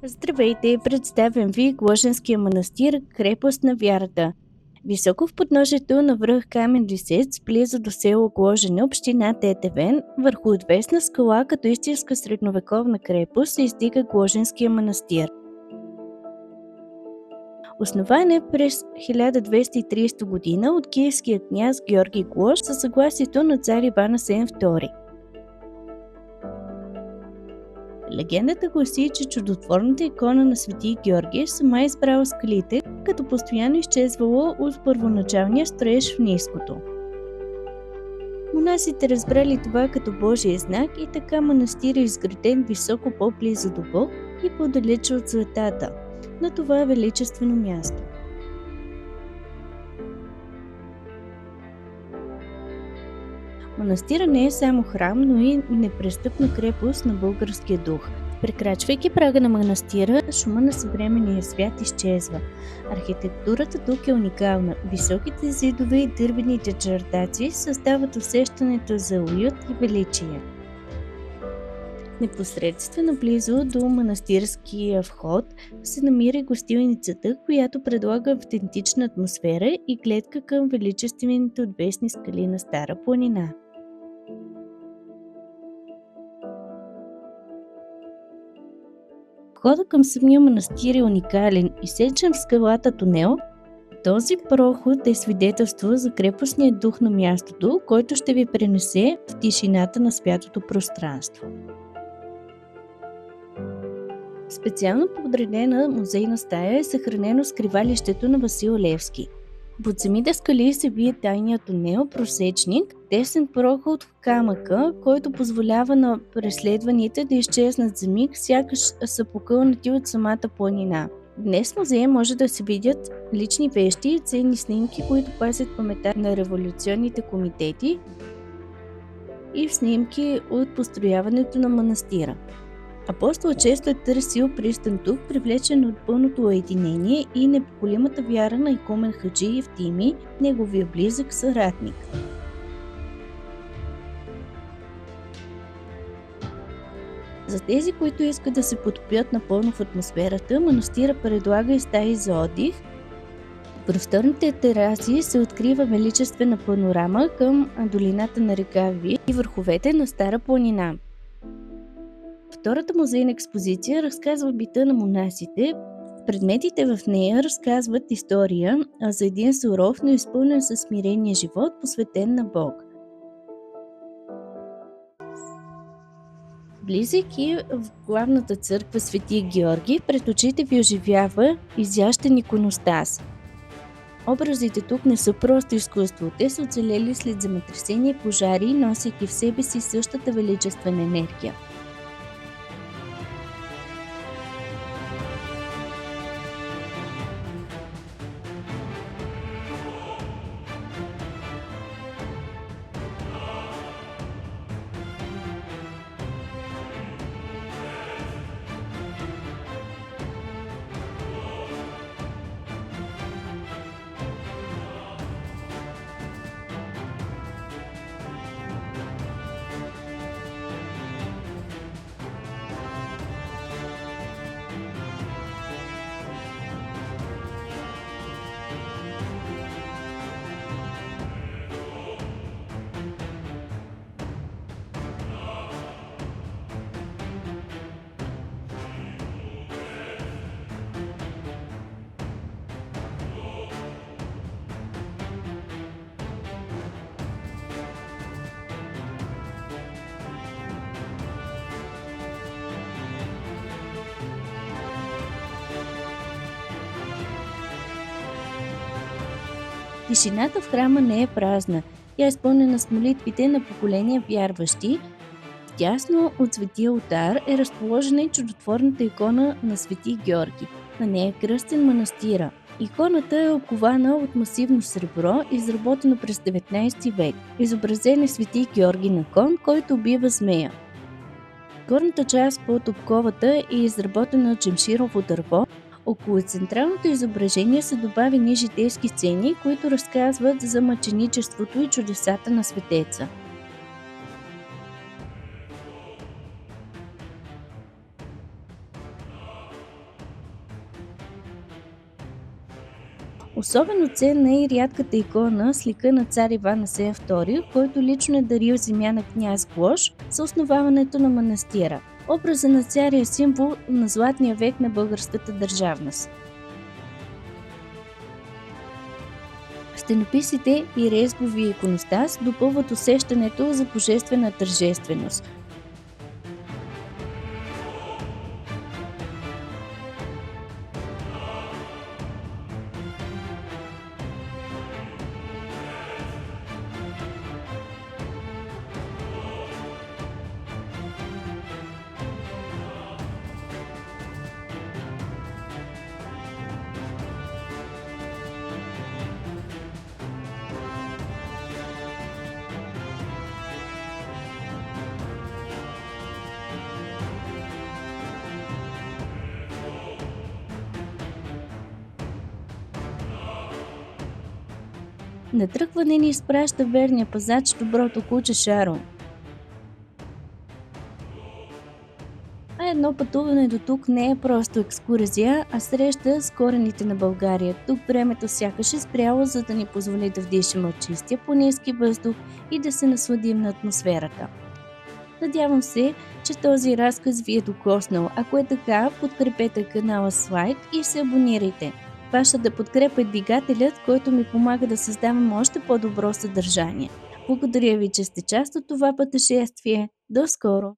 Здравейте, представям ви Гложенския манастир, крепост на вярата. Високо в подножието на връх Камен Лисец, близо до село Гложене, община Тетевен, върху отвесна скала като истинска средновековна крепост се издига Гложенския манастир. Основан е през 1230 година от киевския княз Георги Глож със съгласието на цар Иван Асен II. Легендата гласи, че чудотворната икона на свети Георги сама избрала скалите, като постоянно изчезвала от първоначалния строеж в ниското. Монасите разбрали това като Божия знак и така манастир е изграден високо по-близо до Бог и по-далече от светата, на това величествено място. Манастира не е само храм, но и непрестъпна крепост на българския дух. Прекрачвайки прага на манастира, шума на съвременния свят изчезва. Архитектурата тук е уникална. Високите зидове и дървените чертаци създават усещането за уют и величие. Непосредствено близо до манастирския вход се намира гостилницата, която предлага автентична атмосфера и гледка към величествените отвесни скали на Стара планина. Входът към самия манастир е уникален. Изсечен в скалата тунел, този проход е свидетелство за крепостния дух на мястото, който ще ви пренесе в тишината на святото пространство. Специално подредена музейна стая е съхранено скривалището на Васил Левски. Под самите скали се вие тайният тунел, просечник, тесен проход в камъка, който позволява на преследваните да изчезнат за миг, сякаш са покълнати от самата планина. Днес в музея може да се видят лични вещи и ценни снимки, които пазят паметта на революционните комитети и снимки от построяването на манастира. Апостол често е търсил пристан тук, привлечен от пълното уединение и непоколимата вяра на игумен Хаджи Евтими, неговия близък съратник. За тези, които искат да се потопят напълно в атмосферата, манастира предлага и стаи за отдих. В просторните тераси се открива величествена панорама към долината на река Ви и върховете на Стара планина. Втората музейна експозиция разказва бита на монасите. Предметите в нея разказват история за един суров, но изпълнен със смирение живот, посветен на Бог. Влизайки в главната църква Свети Георги, пред очите ви оживява изящен иконостас. Образите тук не са просто изкуство, те са оцелели след земетресения и пожари, носейки в себе си същата величествена енергия. Тишината в храма не е празна. Тя е изпълнена с молитвите на поколения вярващи. Тясно от светия олтар е разположена и чудотворната икона на свети Георги. На нея е кръстен манастира. Иконата е окована от масивно сребро, изработено през 19 век. Изобразен е свети Георги на кон, който убива змея. Горната част под обковата е изработена от джемширово дърво. Около централното изображение са добавени житейски сцени, които разказват за мъченичеството и чудесата на светеца. Особено ценна е и рядката икона с лика на цар Иван Асен II, който лично е дарил земя на княз Глош за основаването на манастира. Образът на царя е символ на златния век на българската държавност. Стенописите и резгови иконостас допълват усещането за божествена тържественост. Натръкване ни изпраща верния пазач доброто куче Шаро. А едно пътуване до тук не е просто екскурзия, а среща с корените на България. Тук времето сякаш е спряло, за да ни позволи да вдишаме от чистия планински въздух и да се насладим на атмосферата. Надявам се, че този разказ ви е докоснал. Ако е така, подкрепете канала с лайк и се абонирайте. Вашата подкрепа е двигателят, който ми помага да създавам още по-добро съдържание. Благодаря ви, че сте част от това пътешествие. До скоро!